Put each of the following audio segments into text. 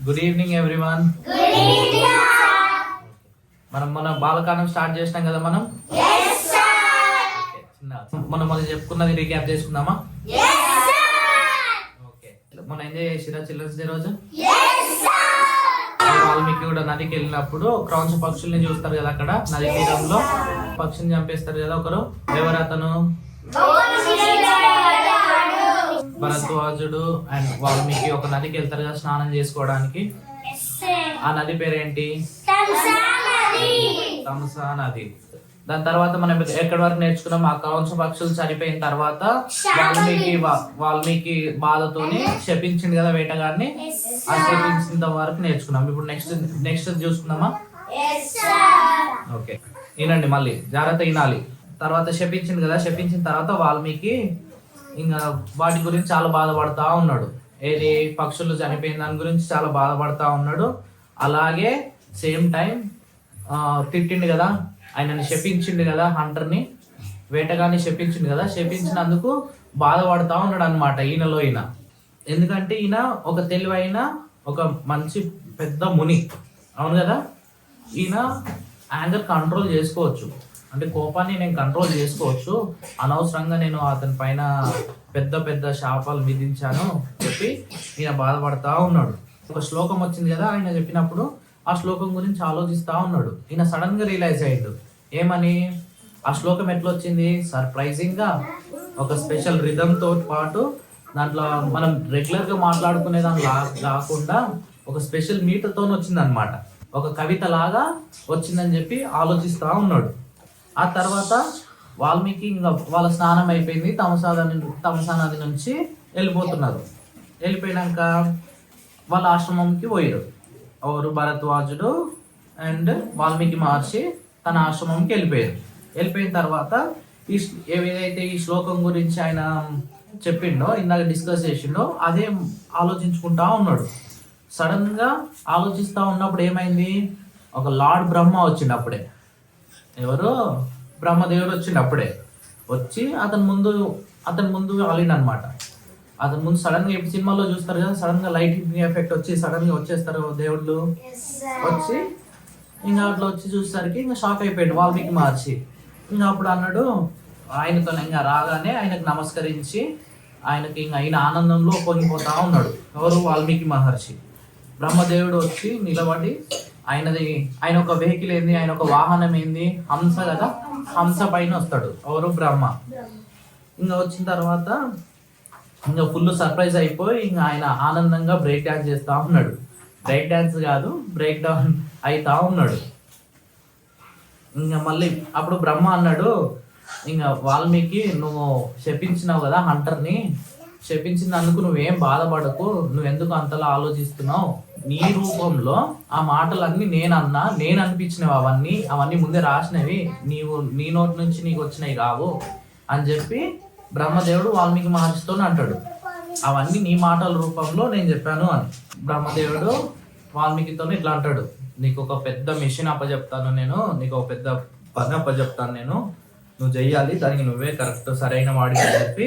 Good evening everyone. మనం మన Balakandam start చేసినాం కదా మనం. మనం మొదలు చెప్పుకున్నది రీక్యాప్ చేసుకుందామా? ఓకే, మనం ఎంజాయ్ చేసిరా చిల్డ్రన్స్ డే రోజు? వాల్మీకి కూడా నదికి వెళ్ళినప్పుడు క్రౌంచ పక్షుల్ని చూస్తారు కదా, అక్కడ నది తీరంలో పక్షిని చంపేస్తారు కదా ఒకరు. ఎవరు అతను? భరద్వాజుడు అండ్ వాల్మీకి ఒక నదికి వెళ్తారు కదా స్నానం చేసుకోవడానికి. ఆ నది పేరేంటి? తమసా నది. దాని తర్వాత మనం ఎక్కడి వరకు నేర్చుకున్నాం? ఆ క్రౌంచ పక్షులు చనిపోయిన తర్వాత వాల్మీకి బాధతోని శపించింది కదా వేటగాడిని. ఆ శపించిన వరకు నేర్చుకున్నాం. ఇప్పుడు నెక్స్ట్ చూసుకుందామా? ఓకే, వినండి మళ్ళీ జాగ్రత్త వినాలి. తర్వాత శపించింది కదా, శపించిన తర్వాత వాల్మీకి ఇంకా వాటి గురించి చాలా బాధపడతా ఉన్నాడు. ఏది? పక్షులు చనిపోయిన దాని గురించి చాలా బాధపడతా ఉన్నాడు. అలాగే సేమ్ టైం తిట్టిండు కదా, ఆయనని శపించిండు కదా, హంటర్ని వేటగాన్ని శపించిండు కదా, శపించినందుకు బాధపడతా ఉన్నాడు అనమాట ఈయనలో ఈయన. ఎందుకంటే ఈయన ఒక తెలివైన ఒక మంచి పెద్ద ముని, అవును కదా. ఈయన యాంగర్ కంట్రోల్ చేసుకోవచ్చు, అంటే కోపాన్ని నేను కంట్రోల్ చేసుకోవచ్చు, అనవసరంగా నేను అతని పైన పెద్ద పెద్ద శాపాలు విధించాను చెప్పి ఈయన బాధపడతా ఉన్నాడు. ఒక శ్లోకం వచ్చింది కదా ఆయన చెప్పినప్పుడు, ఆ శ్లోకం గురించి ఆలోచిస్తూ ఉన్నాడు. ఈయన సడన్ గా రియలైజ్ అయ్యాడు. ఏమని? ఆ శ్లోకం ఎట్లా వచ్చింది? సర్ప్రైజింగ్ గా ఒక స్పెషల్ రిథమ్ తో పాటు దాంట్లో మనం రెగ్యులర్ గా మాట్లాడుకునే దాని కాకుండా ఒక స్పెషల్ మీటర్ తో వచ్చింది అనమాట. ఒక కవిత లాగా వచ్చిందని చెప్పి ఆలోచిస్తూ ఉన్నాడు. ఆ తర్వాత వాల్మీకి ఇంకా వాళ్ళ స్నానం అయిపోయింది, తమసా నది నుంచి వెళ్ళిపోతున్నారు. వెళ్ళిపోయినాక వాళ్ళ ఆశ్రమంకి పోయారు. ఎవరు? భరద్వాజుడు అండ్ వాల్మీకి మహర్షి తన ఆశ్రమంకి వెళ్ళిపోయారు. వెళ్ళిపోయిన తర్వాత ఏదైతే ఈ శ్లోకం గురించి ఆయన చెప్పిండో, ఇందాక డిస్కస్ చేసిండో, అదే ఆలోచించుకుంటా ఉన్నాడు. సడన్ గా ఆలోచిస్తూ ఉన్నప్పుడు ఏమైంది? ఒక లార్డ్ బ్రహ్మ వచ్చిండు అప్పుడే. ఎవరు? బ్రహ్మదేవుడు వచ్చిండు అప్పుడే. వచ్చి అతని ముందు అలిండు అనమాట. అతని ముందు సడన్ గా ఇప్పుడు సినిమాలో చూస్తారు కదా, సడన్ గా లైటింగ్ ఎఫెక్ట్ వచ్చి సడన్ గా వచ్చేస్తారు దేవుళ్ళు. వచ్చి ఇంకా అట్లా వచ్చి చూసేసరికి ఇంకా షాక్ అయిపోయాడు వాల్మీకి మహర్షి. ఇంకా అప్పుడు అన్నాడు, ఆయనతో ఇంకా రాగానే ఆయనకు నమస్కరించి ఆయనకి ఇంకా ఆయన ఆనందంలో పొంగిపోతా ఉన్నాడు. ఎవరు? వాల్మీకి మహర్షి. బ్రహ్మదేవుడు వచ్చి నిలబడి ఆయన ఒక వెహికల్ ఏంది, ఆయన ఒక వాహనం ఏంది? హంస కదా, హంస పైన వస్తాడు. ఎవరు? బ్రహ్మ. ఇంకా వచ్చిన తర్వాత ఇంకా ఫుల్ సర్ప్రైజ్ అయిపోయి ఇంకా ఆయన ఆనందంగా బ్రేక్ డాన్స్ చేస్తా ఉన్నాడు. బ్రేక్ డాన్స్ కాదు, బ్రేక్ డౌన్ అవుతా ఉన్నాడు. ఇంకా మళ్ళీ అప్పుడు బ్రహ్మ అన్నాడు, ఇంకా వాల్మీకి నువ్వు శపించినావు కదా హంటర్ని, శపించినందుకు నువ్వేం బాధపడకు, నువ్వెందుకు అంతలా ఆలోచిస్తున్నావు? నీ రూపంలో ఆ మాటలన్నీ నేను అనిపించినవి, అవన్నీ ముందే రాసినవి, నీ నోటి నుంచి నీకు వచ్చినవి కావు అని చెప్పి బ్రహ్మదేవుడు వాల్మీకి మహర్షితో అంటాడు. అవన్నీ నీ మాటల రూపంలో నేను చెప్పాను అని. బ్రహ్మదేవుడు వాల్మీకితో ఇట్లా అంటాడు, నీకు ఒక పెద్ద మిషన్ అప్పచెప్తాను నేను, నీకు ఒక పెద్ద పని అప్పచెప్తాను నేను, నువ్వు చెయ్యాలి, దానికి నువ్వే కరెక్ట్ సరైన వాడి అని చెప్పి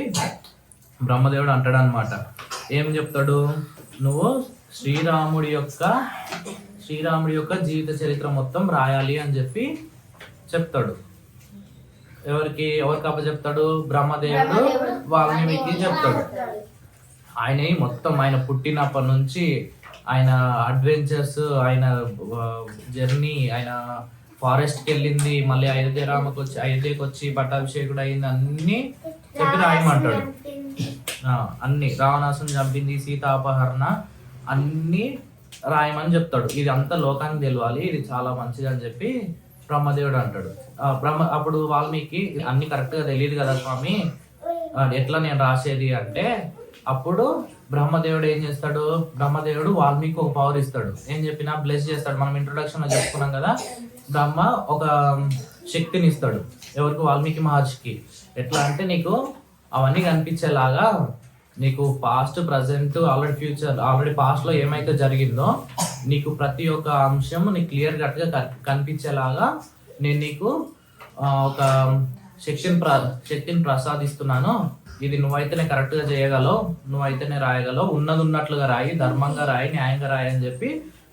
బ్రహ్మదేవుడు అంటాడు అనమాట. ఏం చెప్తాడు? నువ్వు శ్రీరాముడి యొక్క జీవిత చరిత్ర మొత్తం రాయాలి అని చెప్పి చెప్తాడు. ఎవరికి అప్పచెప్తాడు? బ్రహ్మదేవుడు వాల్మీకి చెప్తాడు. ఆయన పుట్టినప్పటి నుంచి ఆయన అడ్వెంచర్స్, ఆయన జర్నీ, ఆయన ఫారెస్ట్కి వెళ్ళింది, మళ్ళీ అయోధ్యకి వచ్చి పట్టాభిషేకుడు అయింది, అన్ని చెప్పి రాయమంటాడు. అన్ని రావణాసుని చంపింది, సీతాపహరణ, అన్ని రాయమని చెప్తాడు. ఇది అంతా లోకానికి తెలియాలి, ఇది చాలా మంచిది అని చెప్పి బ్రహ్మదేవుడు అంటాడు. అప్పుడు వాల్మీకి అన్ని కరెక్ట్ గా తెలియదు కదా స్వామి, ఎట్లా నేను రాసేది అంటే, అప్పుడు బ్రహ్మదేవుడు ఏం చేస్తాడు? బ్రహ్మదేవుడు వాల్మీకి ఒక పవర్ ఇస్తాడు. ఏం చెప్పినా బ్లెస్ చేస్తాడు. మనం ఇంట్రొడక్షన్ లో చెప్పుకున్నాం కదా, బ్రహ్మ ఒక శక్తిని ఇస్తాడు. ఎవరికి? వాల్మీకి మహర్షికి. ఎట్లా అంటే నీకు అవన్నీ కనిపించేలాగా, నీకు పాస్ట్, ప్రజెంట్, ఆల్రెడీ పాస్ట్ లో ఏమైతే జరిగిందో నీకు ప్రతి ఒక్క అంశం నీకు క్లియర్ కట్ గా కనిపించేలాగా నేను నీకు ఒక శక్తిని ప్రసాదిస్తున్నాను, ఇది నువ్వైతేనే కరెక్ట్గా చేయగలవు, నువ్వైతేనే రాయగలవు, ఉన్నది ఉన్నట్లుగా రాయి, ధర్మంగా రాయి, న్యాయంగా రాయి అని చెప్పి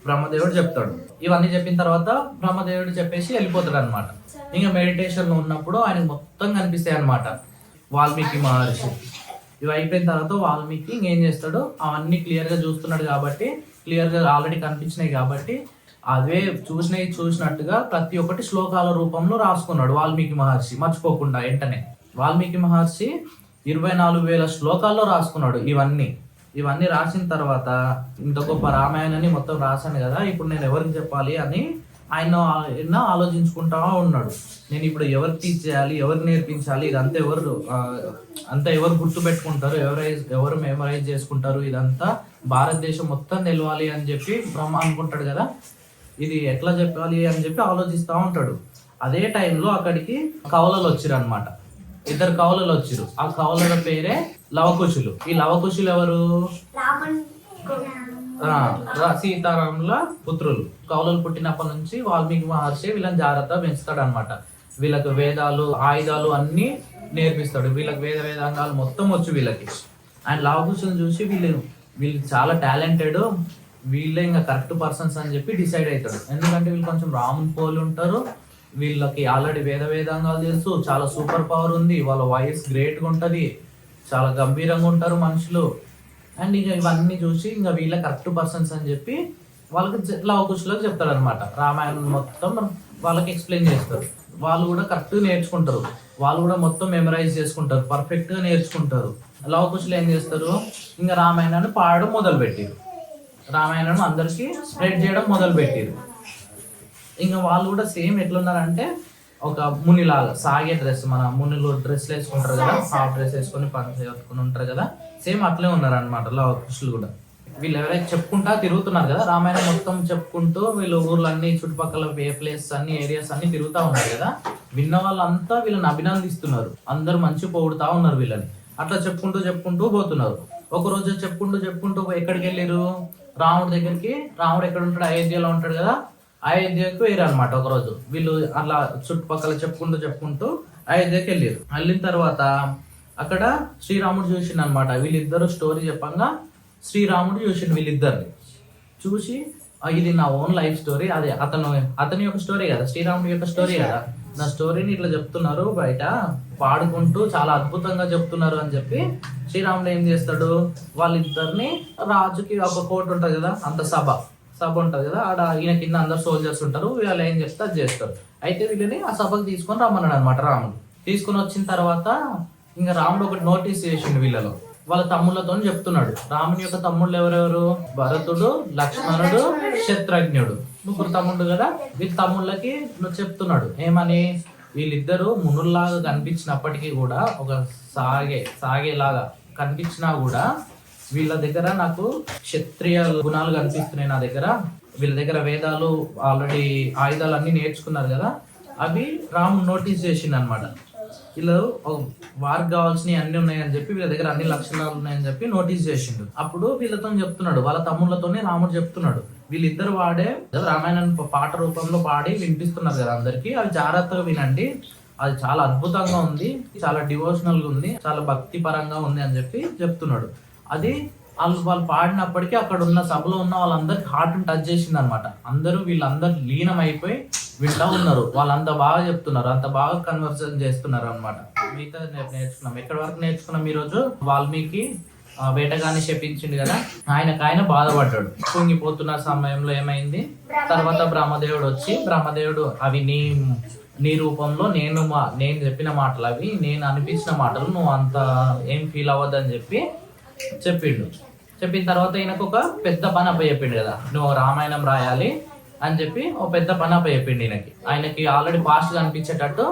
బ్రహ్మదేవుడు చెప్తాడు. ఇవన్నీ చెప్పిన తర్వాత బ్రహ్మదేవుడు చెప్పేసి వెళ్ళిపోతాడు అనమాట. ఇంకా మెడిటేషన్ లో ఉన్నప్పుడు ఆయన మొత్తం కనిపిస్తాయి అనమాట వాల్మీకి మహర్షి. ఇవి అయిపోయిన తర్వాత వాల్మీకి ఇంకేం చేస్తాడు, అవన్నీ క్లియర్ గా చూస్తున్నాడు కాబట్టి, క్లియర్ గా ఆల్రెడీ కనిపించినాయి కాబట్టి అవే చూసినట్టుగా ప్రతి ఒక్కటి శ్లోకాల రూపంలో రాసుకున్నాడు వాల్మీకి మహర్షి, మర్చిపోకుండా వెంటనే. వాల్మీకి మహర్షి 24,000 శ్లోకాల్లో రాసుకున్నాడు ఇవన్నీ రాసిన తర్వాత ఇంత గొప్ప రామాయణాన్ని మొత్తం రాశాను కదా, ఇప్పుడు నేను ఎవరికి చెప్పాలి అని ఆయన ఆలోచించుకుంటా ఉన్నాడు. నేను ఇప్పుడు ఎవరు టీచ్ చేయాలి, ఎవరు నేర్పించాలి, ఇదంతా ఎవరు గుర్తు పెట్టుకుంటారు, ఎవరు మెమరైజ్ చేసుకుంటారు, ఇదంతా భారతదేశం మొత్తం తెలవాలి అని చెప్పి బ్రహ్మ అనుకుంటాడు కదా, ఇది ఎట్లా చెప్పాలి అని చెప్పి ఆలోచిస్తూ ఉంటాడు. అదే టైంలో అక్కడికి కవలలు వచ్చిరు అనమాట, 2 కవలలు వచ్చిరు. ఆ కవలల పేరే లవకుశులు. ఈ లవకుశులు ఎవరు? సీతారాముల పుత్రులు. కౌలలు పుట్టినప్పటి నుంచి వాల్మీకి మహర్షి వీళ్ళని జాగ్రత్తగా పెంచుతాడు అనమాట. వీళ్ళకి వేదాలు, ఆయుధాలు అన్ని నేర్పిస్తాడు. వీళ్ళకి వేదాంగాలు మొత్తం వచ్చు వీళ్ళకి. ఆయన లవకుశులను చూసి వీళ్ళు చాలా టాలెంటెడ్, వీళ్ళే ఇంకా కరెక్ట్ పర్సన్స్ అని చెప్పి డిసైడ్ అవుతాడు. ఎందుకంటే వీళ్ళు కొంచెం రాముని పోలి ఉంటారు, వీళ్ళకి ఆల్రెడీ వేదాంగాలు తెలుసు, చాలా సూపర్ పవర్ ఉంది, వాళ్ళ వాయిస్ గ్రేట్గా ఉంటుంది, చాలా గంభీరంగా ఉంటారు మనుషులు. అండ్ ఇక ఇవన్నీ చూసి ఇంకా వీళ్ళ కరెక్ట్ పర్సన్స్ అని చెప్పి వాళ్ళకి లవకుశులకు చెప్తాడు అనమాట. రామాయణం మొత్తం వాళ్ళకి ఎక్స్ప్లెయిన్ చేస్తారు. వాళ్ళు కూడా కరెక్ట్గా నేర్చుకుంటారు, వాళ్ళు కూడా మొత్తం మెమరైజ్ చేసుకుంటారు, పర్ఫెక్ట్గా నేర్చుకుంటారు. లవకుశులు ఏం చేస్తారు, ఇంకా రామాయణాన్ని పాడడం మొదలుపెట్టారు, రామాయణం అందరికీ స్ప్రెడ్ చేయడం మొదలుపెట్టారు. ఇంకా వాళ్ళు కూడా సేమ్ ఎట్లున్నారంటే ఒక మునిలాగా సాగే డ్రెస్, మన మునిలో డ్రెస్లు వేసుకుంటారు కదా, హాఫ్ డ్రెస్ వేసుకొని పట్టుకొని ఉంటారు కదా, సేమ్ అట్లే ఉన్నారు అనమాట లవకుశులు కూడా. వీళ్ళు ఎవరైతే చెప్పుకుంటా తిరుగుతున్నారు కదా, రామాయణం మొత్తం చెప్పుకుంటూ వీళ్ళు ఊర్లన్నీ చుట్టుపక్కల ప్లేస్ అన్ని ఏరియాస్ అన్ని తిరుగుతూ ఉన్నారు కదా, విన్న వాళ్ళంతా వీళ్ళని అభినందిస్తున్నారు, అందరూ మంచి పొగుడుతా ఉన్నారు వీళ్ళని. అట్లా చెప్పుకుంటూ పోతున్నారు. ఒక రోజు చెప్పుకుంటూ ఎక్కడికి వెళ్ళారు, రాముడి దగ్గరికి. రాముడు ఎక్కడ ఉంటాడు, అయోధ్యలో ఉంటాడు కదా, అయోధ్యకు వేరు అనమాట. ఒకరోజు వీళ్ళు అట్లా చుట్టుపక్కల చెప్పుకుంటూ అయోధ్యకి వెళ్ళారు. వెళ్ళిన తర్వాత అక్కడ శ్రీరాముడు చూసిండు అనమాట. వీళ్ళిద్దరు స్టోరీ చెప్పంగా శ్రీరాముడు చూసిండు వీళ్ళిద్దరిని. చూసి ఇది నా ఓన్ లైఫ్ స్టోరీ, అదే అతని యొక్క స్టోరీ కదా, శ్రీరాముడి యొక్క స్టోరీ కదా, నా స్టోరీని ఇట్లా చెప్తున్నారు బయట పాడుకుంటూ, చాలా అద్భుతంగా చెప్తున్నారు అని చెప్పి శ్రీరాముడు ఏం చేస్తాడు, వాళ్ళిద్దరిని రాజుకి ఒక కోట ఉంటుంది కదా, అంత సభ ఉంటుంది కదా, ఆడ ఈయన కింద అందరు సోల్జర్స్ ఉంటారు, వీళ్ళు ఏం చెప్తే అది చేస్తారు. అయితే వీళ్ళని ఆ సభకు తీసుకొని రమ్మన్నాడు అనమాట రాముడు. తీసుకొని వచ్చిన తర్వాత ఇంకా రాముడు ఒకటి నోటీస్ చేసిండు, వీళ్ళలో వాళ్ళ తమ్ముళ్ళతో చెప్తున్నాడు. రాముని యొక్క తమ్ముళ్ళు ఎవరెవరు, భరతుడు, లక్ష్మణుడు, శత్రుఘ్నుడు, 3 తమ్ముళ్ళు కదా. వీళ్ళ తమ్ముళ్ళకి నువ్వు చెప్తున్నాడు ఏమని, వీళ్ళిద్దరూ మునుల్లాగా కనిపించినప్పటికీ కూడా, ఒక సాగేలాగా కనిపించినా కూడా వీళ్ళ దగ్గర నాకు క్షత్రియ గుణాలు కనిపిస్తున్నాయి నా దగ్గర. వీళ్ళ దగ్గర వేదాలు, ఆల్రెడీ ఆయుధాలు అన్ని నేర్చుకున్నారు కదా, అవి రాముడు నోటీస్ చేసిండు అనమాట. వీళ్ళు వారికి కావాల్సినవి అన్ని ఉన్నాయని చెప్పి, వీళ్ళ దగ్గర అన్ని లక్షణాలు ఉన్నాయని చెప్పి నోటీస్ చేసిండు. అప్పుడు వీళ్ళతో చెప్తున్నాడు, వాళ్ళ తమ్ముళ్ళతోనే రాముడు చెప్తున్నాడు, వీళ్ళిద్దరు వాడే రామాయణాన్ని పాట రూపంలో పాడి వినిపిస్తున్నారు కదా అందరికి, అవి జాగ్రత్తగా వినండి, అది చాలా అద్భుతంగా ఉంది, చాలా డివోషనల్గా ఉంది, చాలా భక్తి పరంగా ఉంది అని చెప్పి చెప్తున్నాడు. అది వాళ్ళు పాడినప్పటికీ అక్కడ ఉన్న సభలో ఉన్న వాళ్ళందరికి హార్ట్ టచ్ చేసింది అనమాట. వీళ్ళందరూ లీనం అయిపోయి వింటా ఉన్నారు, వాళ్ళంత బాగా చెప్తున్నారు, అంత బాగా కన్వర్సేషన్ చేస్తున్నారు అనమాట. మిగతా నేర్చుకున్నాం. ఎక్కడి వరకు నేర్చుకున్నాం ఈరోజు, వాల్మీకి వేటగాన్ని శపించిండు కదా, ఆయన బాధపడ్డాడు. కుంగిపోతున్న సమయంలో ఏమైంది, తర్వాత బ్రహ్మదేవుడు వచ్చి, బ్రహ్మదేవుడు అవి నీ రూపంలో నేను చెప్పిన మాటలు, అవి నేను అనిపించిన మాటలు, నువ్వు అంత ఏం ఫీల్ అవ్వద్దని చెప్పిన తర్వాత ఈయనకు ఒక పెద్ద పని అప్పచెప్పిండు కదా, నువ్వు రామాయణం రాయాలి అని చెప్పి ఒక పెద్ద పని అప్పచెప్పిండు ఆయనకి ఆల్రెడీ ఫాస్ట్ కనిపించేటట్టు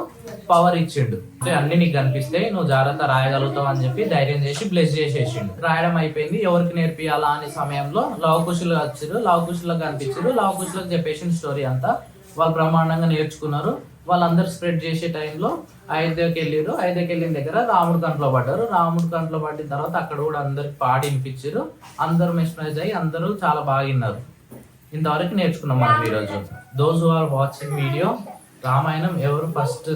పవర్ ఇచ్చిండు. అన్ని నీకు కనిపిస్తే నువ్వు జాగ్రత్త రాయగలుగుతావు అని చెప్పి ధైర్యం చేసి బ్లెస్ చేసేసిండు. రాయడం అయిపోయింది. ఎవరికి నేర్పియాలా అనే సమయంలో లవకుశులు వచ్చారు, లవకుశులకు కనిపించారు, లవకుశులకు చెప్పేసిన స్టోరీ అంతా వాళ్ళు బ్రహ్మాండంగా నేర్చుకున్నారు. వాళ్ళందరూ స్ప్రెడ్ చేసే టైంలో అయోధ్యకి వెళ్ళిన దగ్గర రాముడు కంట్లో పడ్డారు. రాముడు కంట్లో పడిన తర్వాత అక్కడ కూడా అందరికి పాడి వినిపించారు. అందరూ మెస్మరైజ్ అయ్యి అందరూ చాలా బాగా విన్నారు. ఇంతవరకు నేర్చుకున్నాం మనం ఈరోజు. Those who are watching video, రామాయణం ఎవరు ఫస్ట్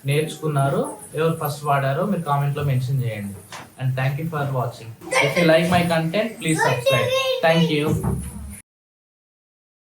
నేర్చుకున్నారు, ఎవరు ఫస్ట్ వాడారో మీరు కామెంట్లో మెన్షన్ చేయండి. And thank you for watching. If you like my content please subscribe. Thank you.